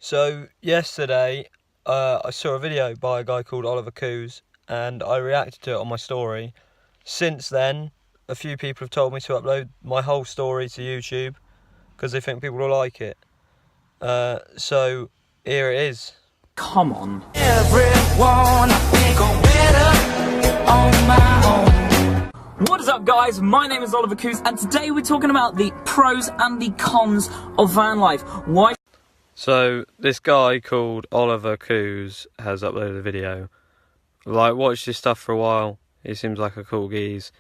So yesterday, I saw a video by a guy called Oliver Kuiz, and I reacted to it on my story. Since then, a few people have told me to upload my whole story to YouTube because they think people will like it. So here it is. Come on. Everyone go better on my own. What is up, guys? My name is Oliver Kuiz, and today we're talking about the pros and the cons of van life. Why? So this guy called Oliver Kuiz has uploaded a video. Like, watched his stuff for a while. He seems like a cool geez.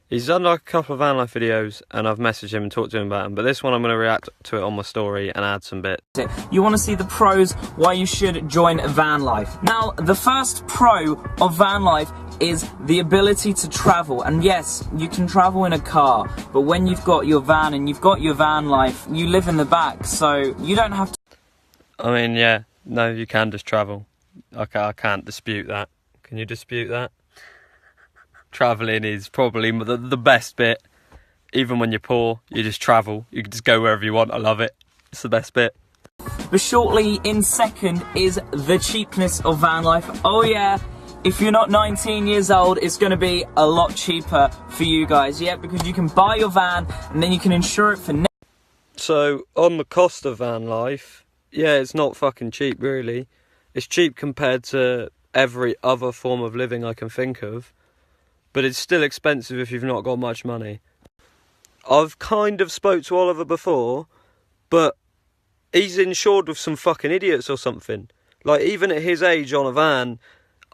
He's done like a couple of van life videos, and I've messaged him and talked to him about them. But this one, I'm going to react to it on my story and add some bits. You want to see the pros why you should join van life. Now, the first pro of van life is the ability to travel. And yes, you can travel in a car, but when you've got your van and you've got your van life, you live in the back, so you don't have to. I mean, yeah, no, you can just travel. I can't dispute that. Can you dispute that? Travelling is probably the best bit. Even when you're poor, you just travel. You can just go wherever you want. I love it. It's the best bit. But shortly in second is the cheapness of van life. Oh yeah, if you're not 19 years old, it's going to be a lot cheaper for you guys. Yeah, because you can buy your van and then you can insure it for So, on the cost of van life, yeah, it's not fucking cheap, really. It's cheap compared to every other form of living I can think of. But it's still expensive if you've not got much money. I've kind of spoke to Oliver before, but he's insured with some fucking idiots or something. Like, even at his age on a van,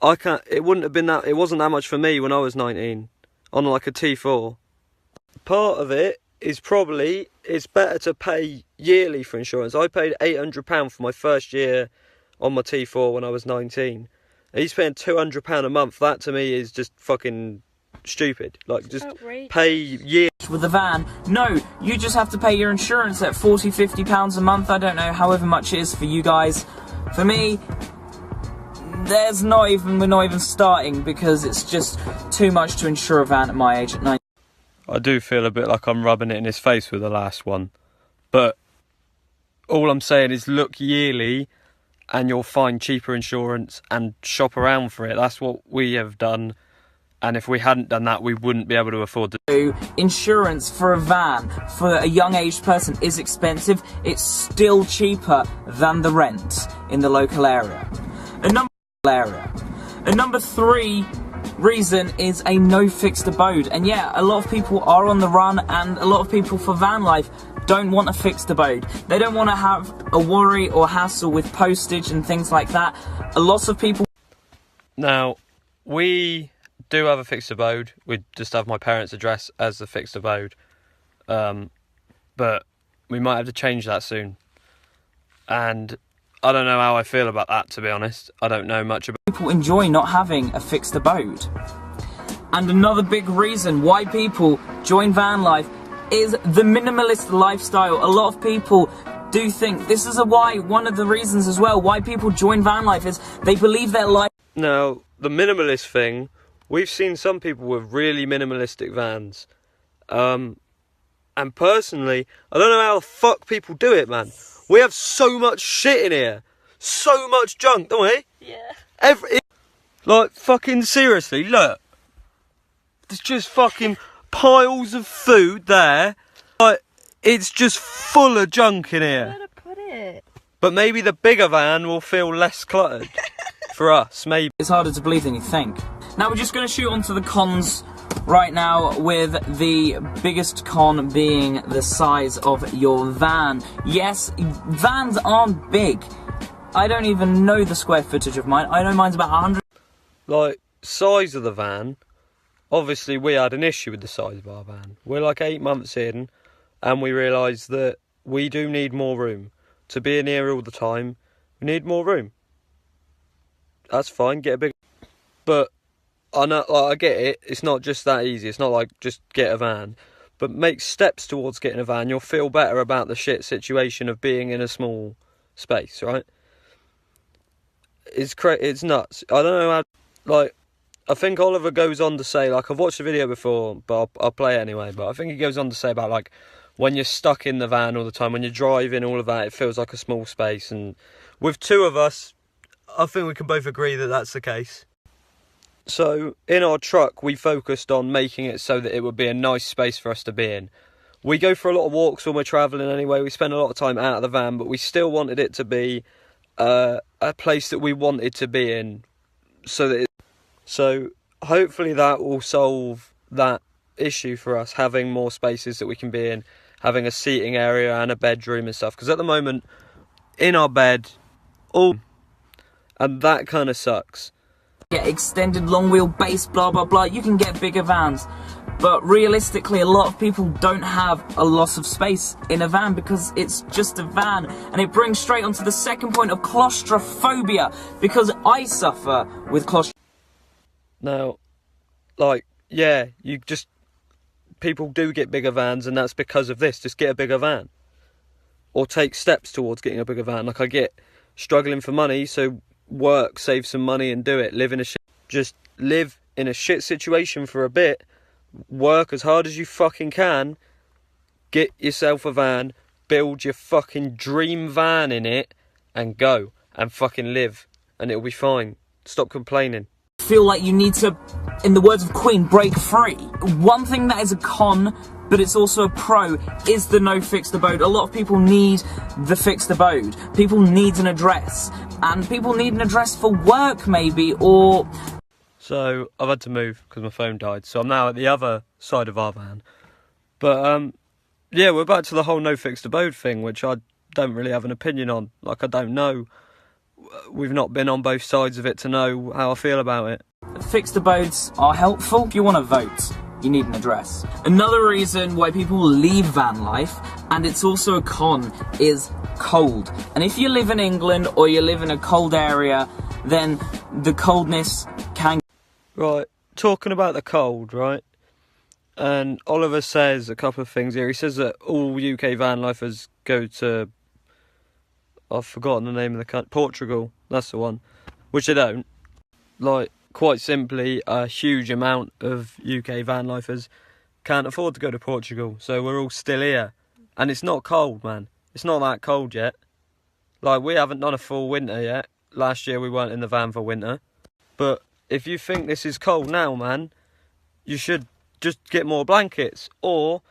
it wasn't that much for me when I was 19, on like a T4. Part of it is probably, it's better to pay yearly for insurance. I paid £800 for my first year on my T4 when I was 19. He's paying £200 a month. That to me is just fucking stupid. Like, just outrageous. Pay year. With a van, no, you just have to pay your insurance at £40–50 a month. I don't know, however much it is for you guys. For me, we're not even starting, because it's just too much to insure a van at my age at 19. I do feel a bit like I'm rubbing it in his face with the last one, but all I'm saying is look yearly and you'll find cheaper insurance and shop around for it. That's what we have done, and if we hadn't done that, we wouldn't be able to afford to. Insurance for a van for a young aged person is expensive. It's still cheaper than the rent in the local area. A number three reason is a no fixed abode. And yeah, a lot of people are on the run, and a lot of people for van life don't want a fixed abode. They don't want to have a worry or hassle with postage and things like that. A lot of people... Now, we do have a fixed abode. We just have my parents' address as the fixed abode. But we might have to change that soon. And I don't know how I feel about that, to be honest. I don't know much about... People enjoy not having a fixed abode. And another big reason why people join van life is the minimalist lifestyle. A lot of people do think this is one of the reasons as well why people join van life is they believe their life... Now, the minimalist thing, we've seen some people with really minimalistic vans. And personally, I don't know how the fuck people do it, man. We have so much shit in here. So much junk, don't we? Yeah. Like, fucking seriously, look. There's just fucking piles of food there. Like, it's just full of junk in here. Where to put it? But maybe the bigger van will feel less cluttered. For us, maybe. It's harder to believe than you think. Now we're just going to shoot on to the cons right now, with the biggest con being the size of your van. Yes, vans aren't big. I don't even know the square footage of mine. I know mine's about 100. Like, size of the van, obviously we had an issue with the size of our van. We're like 8 months in, and we realised that we do need more room. To be in here all the time, we need more room. That's fine, get a big... But I know, like, I get it, it's not just that easy. It's not like just get a van. But make steps towards getting a van. You'll feel better about the shit situation of being in a small space, right? It's nuts. I don't know how... Like, I think Oliver goes on to say, like, I've watched the video before, but I'll play it anyway. But I think he goes on to say about, like, when you're stuck in the van all the time, when you're driving, all of that, it feels like a small space. And with two of us, I think we can both agree that that's the case. So in our truck, we focused on making it so that it would be a nice space for us to be in. We go for a lot of walks when we're travelling anyway. We spend a lot of time out of the van, but we still wanted it to be a place that we wanted to be in. So hopefully that will solve that issue for us, having more spaces that we can be in, having a seating area and a bedroom and stuff. Because at the moment, in our bed, and that kind of sucks. Get extended long wheelbase, blah blah blah. You can get bigger vans, but realistically, a lot of people don't have a lot of space in a van because it's just a van, and it brings straight onto the second point of claustrophobia, because I suffer with claustrophobia. Now, people do get bigger vans, and that's because of this. Just get a bigger van, or take steps towards getting a bigger van. Like, I get struggling for money, so work, save some money and do it. Live in a shit situation for a bit, work as hard as you fucking can, get yourself a van, build your fucking dream van in it, and go and fucking live, and it'll be fine. Stop complaining. Feel like you need to, in the words of Queen, break free. One thing that is a con, but it's also a pro, is the no fixed abode. A lot of people need the fixed abode. People need an address, and people need an address for work maybe, or... So I've had to move because my phone died, so I'm now at the other side of our van. But yeah, we're back to the whole no fixed abode thing, which I don't really have an opinion on. Like, I don't know. We've not been on both sides of it to know how I feel about it. Fixed abodes are helpful. If you want to vote, you need an address. Another reason why people leave van life, and it's also a con, is cold. And if you live in England or you live in a cold area, then the coldness can... Right, talking about the cold, right? And Oliver says a couple of things here. He says that all UK van lifers go to... I've forgotten the name of the country. Portugal, that's the one. Which they don't. Like, quite simply, a huge amount of UK van lifers can't afford to go to Portugal. So we're all still here. And it's not cold, man. It's not that cold yet. Like, we haven't done a full winter yet. Last year we weren't in the van for winter. But if you think this is cold now, man, you should just get more blankets. Or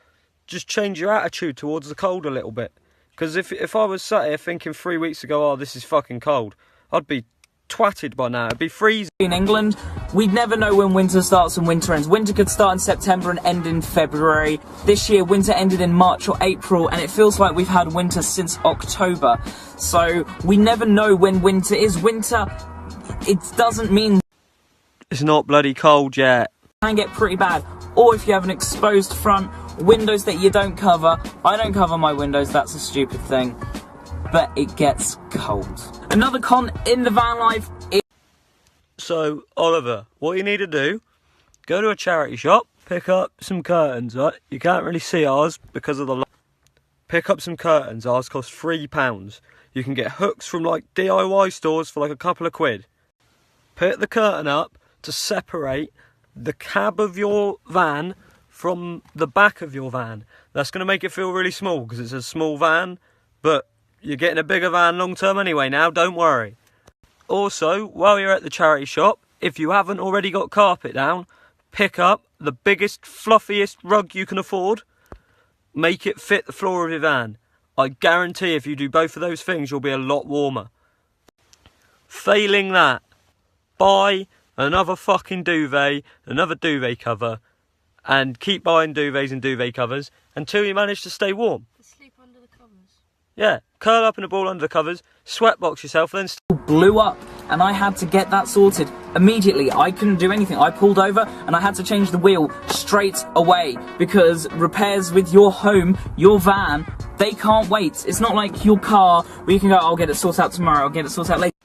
just change your attitude towards the cold a little bit. Because if I was sat here thinking 3 weeks ago, oh, this is fucking cold, I'd be twatted by now. It'd be freezing. In England, we'd never know when winter starts and winter ends. Winter could start in September and end in February. This year, winter ended in March or April, and it feels like we've had winter since October. So we never know when winter is. Winter, it doesn't mean... It's not bloody cold yet. It can get pretty bad. Or if you have an exposed front, windows that you don't cover. I don't cover my windows, that's a stupid thing. But it gets cold. Another con in the van life is... So, Oliver, what you need to do, go to a charity shop, pick up some curtains, right? You can't really see ours because of the light. Pick up some curtains, ours cost £3. You can get hooks from like DIY stores for like a couple of quid. Put the curtain up to separate the cab of your van from the back of your van. That's going to make it feel really small because it's a small van, but you're getting a bigger van long term anyway now, don't worry. Also, while you're at the charity shop, if you haven't already got carpet down, pick up the biggest, fluffiest rug you can afford, make it fit the floor of your van. I guarantee if you do both of those things, you'll be a lot warmer. Failing that, buy another fucking duvet, another duvet cover, and keep buying duvets and duvet covers until you manage to stay warm. Sleep under the covers. Yeah, curl up in a ball under the covers, sweatbox yourself, then blew up, and I had to get that sorted immediately. I couldn't do anything. I pulled over and I had to change the wheel straight away because repairs with your home, your van, they can't wait. It's not like your car where you can go, I'll get it sorted out tomorrow, I'll get it sorted out later.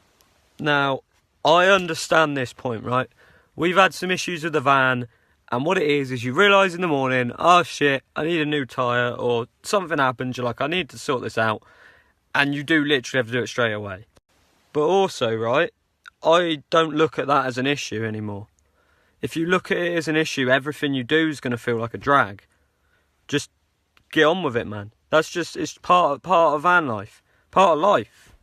Now, I understand this point, right? We've had some issues with the van, and what it is you realise in the morning, oh shit, I need a new tyre, or something happens, you're like, I need to sort this out, and you do literally have to do it straight away. But also, right, I don't look at that as an issue anymore. If you look at it as an issue, everything you do is going to feel like a drag. Just get on with it, man. That's just, it's part of van life, part of life.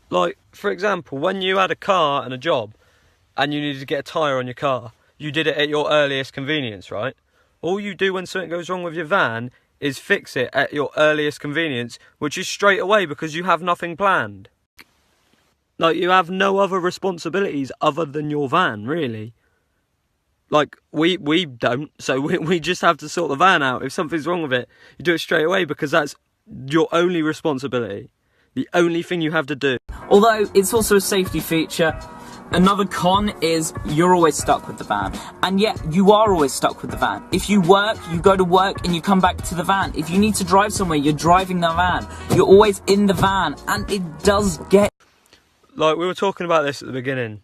Like, for example, when you had a car and a job and you needed to get a tyre on your car, you did it at your earliest convenience, right? All you do when something goes wrong with your van is fix it at your earliest convenience, which is straight away because you have nothing planned. Like, you have no other responsibilities other than your van, really. Like, we don't, so we just have to sort the van out. If something's wrong with it, you do it straight away because that's your only responsibility. The only thing you have to do. Although, it's also a safety feature. Another con is you're always stuck with the van. And yet, you are always stuck with the van. If you work, you go to work and you come back to the van. If you need to drive somewhere, you're driving the van. You're always in the van, and it does get... Like, we were talking about this at the beginning,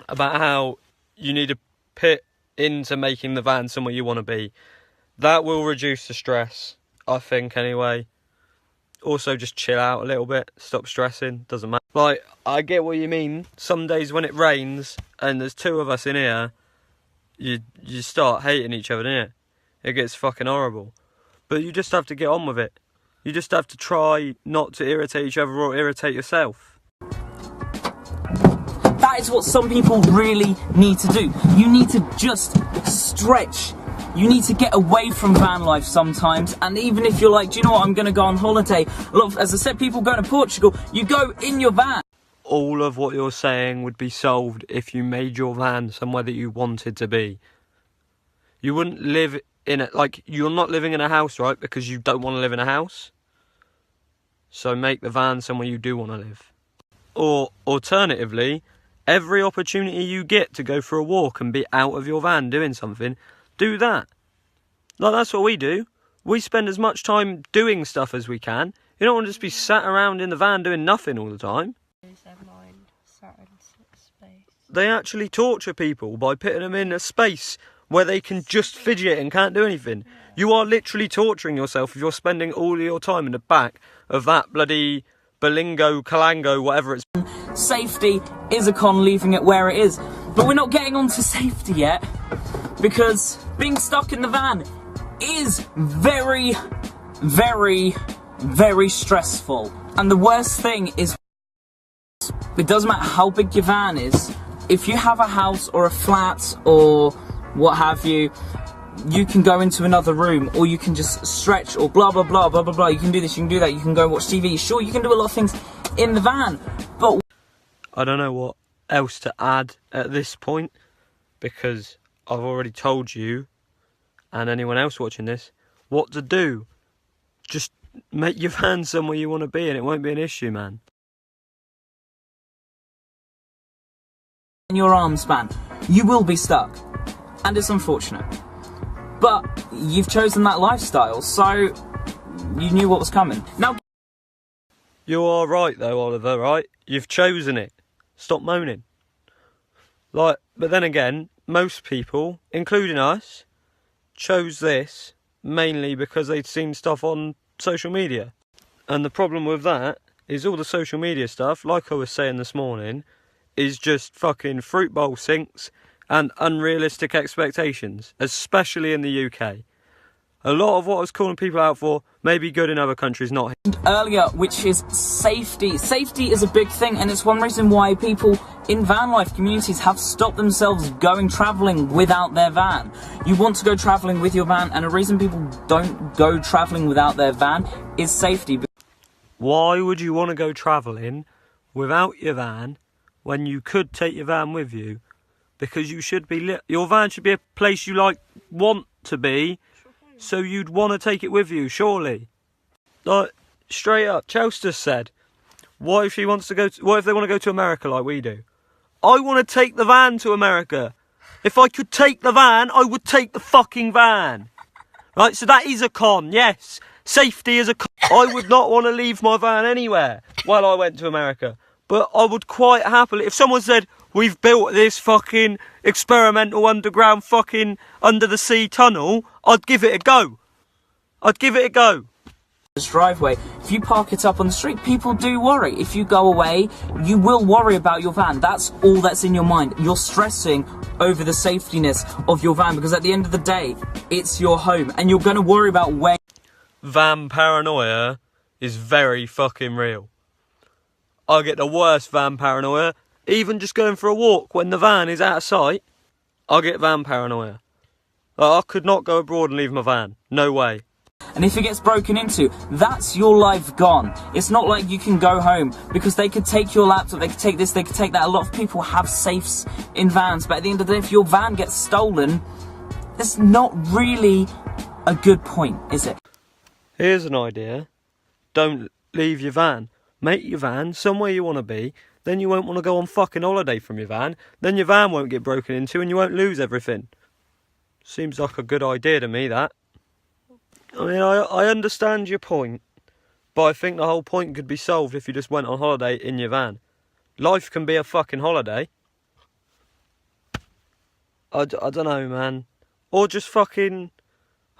about how you need to put into making the van somewhere you want to be. That will reduce the stress, I think, anyway. Also, just chill out a little bit, stop stressing, doesn't matter. Like, I get what you mean. Some days when it rains and there's two of us in here, you start hating each other, innit? It gets fucking horrible. But you just have to get on with it. You just have to try not to irritate each other or irritate yourself. That is what some people really need to do. You need to just stretch. You need to get away from van life sometimes, and even if you're like, do you know what, I'm going to go on holiday. Look, as I said, people go to Portugal, you go in your van. All of what you're saying would be solved if you made your van somewhere that you wanted to be. You wouldn't live in it, like, you're not living in a house, right, because you don't want to live in a house. So make the van somewhere you do want to live. Or, alternatively, every opportunity you get to go for a walk and be out of your van doing something, do that. Like, that's what we do. We spend as much time doing stuff as we can. You don't want to just be sat around in the van doing nothing all the time. They actually torture people by putting them in a space where they can just fidget and can't do anything. You are literally torturing yourself if you're spending all of your time in the back of that bloody Balingo, Calango, whatever it's... Safety is a con, leaving it where it is. But we're not getting onto safety yet, because being stuck in the van is very, very, very stressful. And the worst thing is, it doesn't matter how big your van is, if you have a house or a flat or what have you, you can go into another room, or you can just stretch, or blah blah blah blah blah blah. You can do this, you can do that, you can go and watch TV. Sure, you can do a lot of things in the van, but I don't know what else to add at this point, because I've already told you, and anyone else watching this, what to do. Just make your van somewhere you want to be, and it won't be an issue, man. in your arm span, you will be stuck, and it's unfortunate. But you've chosen that lifestyle, so you knew what was coming. Now, you are right though, Oliver, right? You've chosen it. Stop moaning. Like, but then again, most people, including us, chose this mainly because they'd seen stuff on social media. And the problem with that is all the social media stuff, like I was saying this morning, is just fucking fruit bowl sinks and unrealistic expectations, especially in the UK. A lot of what I was calling people out for may be good in other countries, not here. Earlier, which is safety. Safety is a big thing, and it's one reason why people in van life communities have stopped themselves going travelling without their van. You want to go travelling with your van, and a reason people don't go travelling without their van is safety. Why would you want to go travelling without your van when you could take your van with you? Because you should be your van should be a place you want to be, so you'd want to take it with you, surely. Like, straight up, Chelsea said, what if they want to go to America like we do? I want to take the van to America. If I could take the van, I would take the fucking van. Right, so that is a con, yes. Safety is a con. I would not want to leave my van anywhere while I went to America. But I would quite happily, if someone said, we've built this fucking experimental underground fucking under the sea tunnel, I'd give it a go. I'd give it a go. This driveway, if you park it up on the street, people do worry. If you go away, you will worry about your van. That's all that's in your mind. You're stressing over the safetiness of your van, because at the end of the day, it's your home, and you're going to worry about where. van paranoia is very fucking real. I get the worst van paranoia. Even just going for a walk when the van is out of sight, I get van paranoia. I could not go abroad and leave my van. No way. And if it gets broken into, that's your life gone. It's not like you can go home, because they could take your laptop, they could take this, they could take that. A lot of people have safes in vans, but at the end of the day, if your van gets stolen, it's not really a good point, is it? Here's an idea. Don't leave your van. Make your van somewhere you want to be, then you won't want to go on fucking holiday from your van, then your van won't get broken into and you won't lose everything. Seems like a good idea to me, that. I mean, I understand your point, but I think the whole point could be solved if you just went on holiday in your van. Life can be a fucking holiday. I don't know, man. Or just fucking,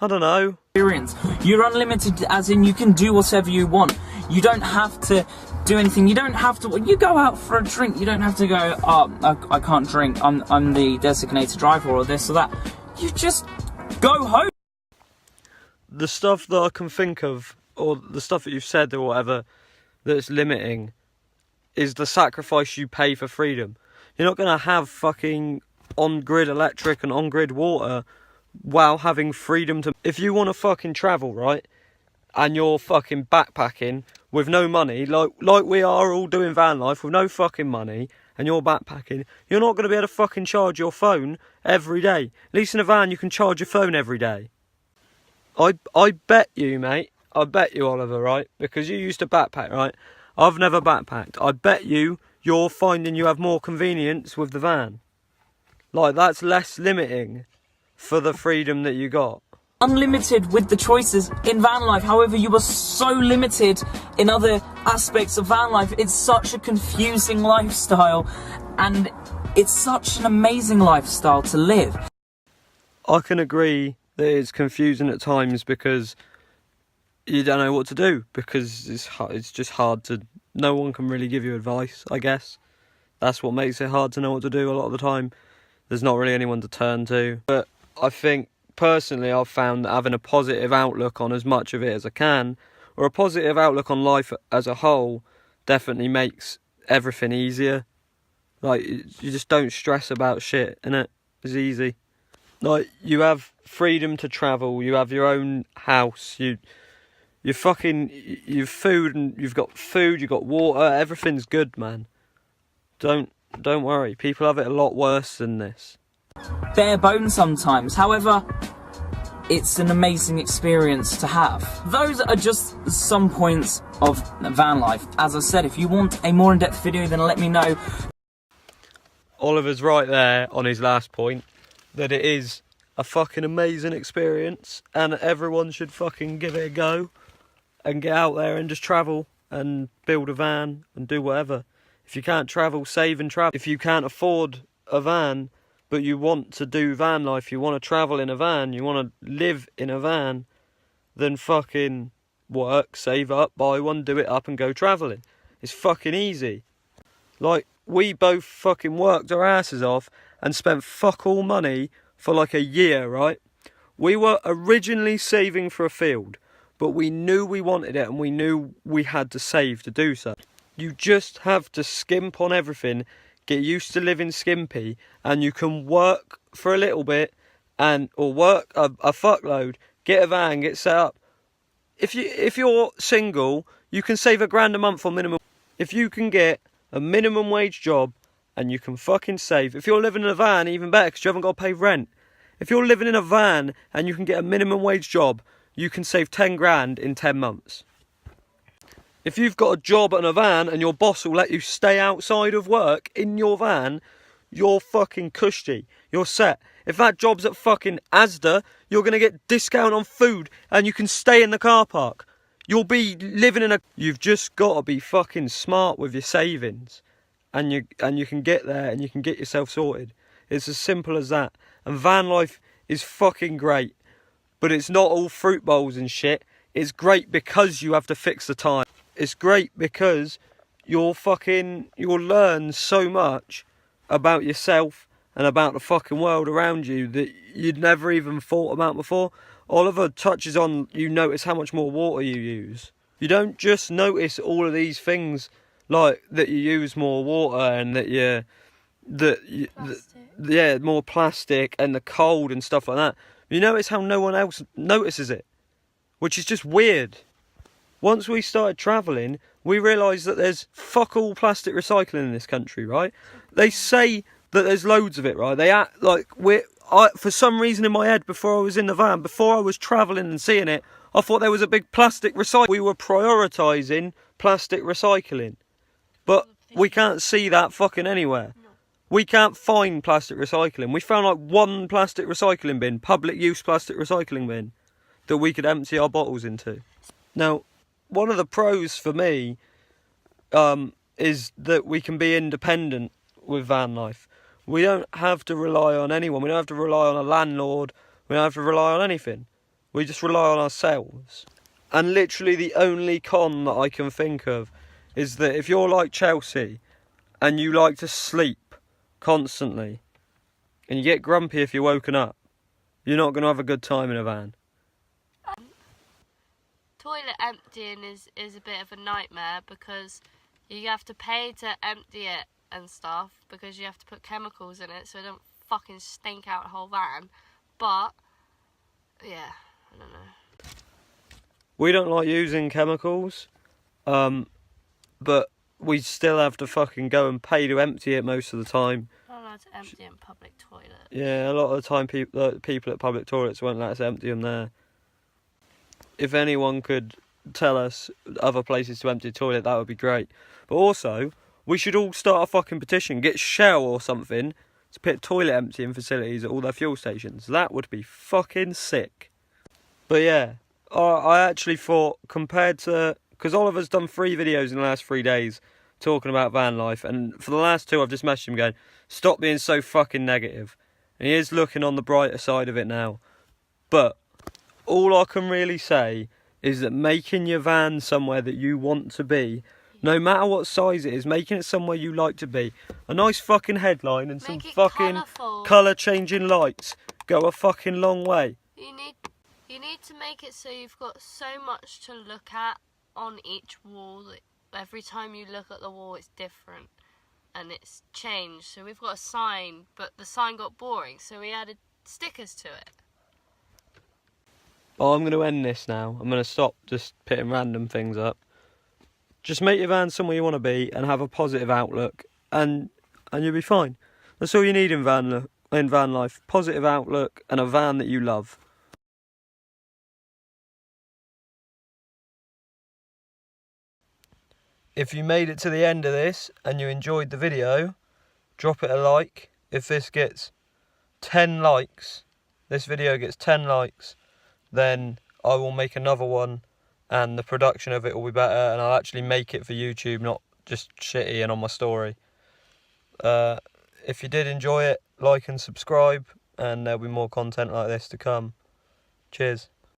I don't know. Experience. You're unlimited, as in you can do whatever you want. You don't have to do anything. You don't have to. You go out for a drink. You don't have to go. Oh, I can't drink. I'm the designated driver or this or that. You just go home. The stuff that I can think of, or the stuff that you've said or whatever, that's limiting, is the sacrifice you pay for freedom. You're not going to have fucking on-grid electric and on-grid water while having freedom to... If you want to fucking travel, right, and you're fucking backpacking with no money, like we are all doing van life with no fucking money, and you're backpacking, you're not going to be able to fucking charge your phone every day. At least in a van you can charge your phone every day. I bet you, mate, I bet you, Oliver, right, because you used to backpack, right? I've never backpacked. I bet you're finding you have more convenience with the van. Like, that's less limiting for the freedom that you got. Unlimited with the choices in van life. However, you are so limited in other aspects of van life. It's such a confusing lifestyle, and it's such an amazing lifestyle to live. I can agree that it's confusing at times because you don't know what to do, because it's just hard to... No one can really give you advice, I guess. That's what makes it hard to know what to do a lot of the time. There's not really anyone to turn to. But I think, personally, I've found that having a positive outlook on as much of it as I can, or a positive outlook on life as a whole, definitely makes everything easier. Like, you just don't stress about shit, innit? It's easy. Like, you have freedom to travel, you have your own house, you've food, and you've got water, everything's good, man. Don't worry, people have it a lot worse than this. Bare bones sometimes, however, it's an amazing experience to have. Those are just some points of van life. As I said, if you want a more in-depth video, then let me know. Oliver's right there on his last point, that it is a fucking amazing experience and everyone should fucking give it a go and get out there and just travel and build a van and do whatever. If you can't travel, save and travel. If you can't afford a van but you want to do van life, you want to travel in a van, you want to live in a van, then fucking work, save up, buy one, do it up and go travelling. It's fucking easy. Like, we both fucking worked our asses off and spent fuck all money for like a year, right? We were originally saving for a field, but we knew we wanted it and we knew we had to save to do so. You just have to skimp on everything, get used to living skimpy, and you can work for a little bit or work a fuckload, get a van, get set up. If you're single, you can save £1,000 a month on minimum. If you can get a minimum wage job and you can fucking save. If you're living in a van, even better, because you haven't got to pay rent. If you're living in a van and you can get a minimum wage job, you can save £10,000 in 10 months. If you've got a job and a van and your boss will let you stay outside of work in your van, you're fucking cushy. You're set. If that job's at fucking Asda, you're going to get discount on food and you can stay in the car park. You'll be living in a... You've just got to be fucking smart with your savings. And you can get there and you can get yourself sorted. It's as simple as that. And van life is fucking great. But it's not all fruit bowls and shit. It's great because you have to fix the time. It's great because you'll learn so much about yourself and about the fucking world around you that you'd never even thought about before. Oliver touches on, you notice how much more water you use. You don't just notice all of these things, like that you use more water and more plastic and the cold and stuff like that. You notice how no one else notices it, which is just weird. Once we started travelling, we realised that there's fuck all plastic recycling in this country, right? They say that there's loads of it, right? They act like for some reason in my head, before I was in the van, before I was travelling and seeing it, I thought there was a big plastic recycle. We were prioritising plastic recycling. But we can't see that fucking anywhere. We can't find plastic recycling. We found like one plastic recycling bin, public use plastic recycling bin, that we could empty our bottles into. Now, one of the pros for me is that we can be independent with van life. We don't have to rely on anyone. We don't have to rely on a landlord. We don't have to rely on anything. We just rely on ourselves. And literally the only con that I can think of is that if you're like Chelsea and you like to sleep constantly and you get grumpy if you're woken up, you're not going to have a good time in a van. Toilet emptying is a bit of a nightmare because you have to pay to empty it and stuff because you have to put chemicals in it so it don't fucking stink out the whole van. But yeah, I don't know. We don't like using chemicals, but we still have to fucking go and pay to empty it most of the time. Not allowed to empty in public toilets. Yeah, a lot of the time people at public toilets won't let us empty them there. If anyone could tell us other places to empty a toilet, that would be great. But also, we should all start a fucking petition, get Shell or something to put toilet emptying facilities at all their fuel stations. That would be fucking sick. But yeah, I actually thought, compared to... Because Oliver's done 3 videos in the last 3 days talking about van life, and for the last 2 I've just messaged him going, stop being so fucking negative. And he is looking on the brighter side of it now. But all I can really say is that making your van somewhere that you want to be, no matter what size it is, making it somewhere you like to be, a nice fucking headline and some fucking colour changing lights go a fucking long way. You need to make it so you've got so much to look at on each wall that every time you look at the wall it's different and it's changed. So we've got a sign, but the sign got boring, so we added stickers to it. Oh, I'm going to end this now. I'm going to stop just putting random things up. Just make your van somewhere you want to be and have a positive outlook, and you'll be fine. That's all you need in van life. Positive outlook and a van that you love. If you made it to the end of this and you enjoyed the video, drop it a like. If this gets 10 likes, this video gets 10 likes, then I will make another one and the production of it will be better and I'll actually make it for YouTube, not just shitty and on my story. If you did enjoy it, like and subscribe, and there'll be more content like this to come. Cheers.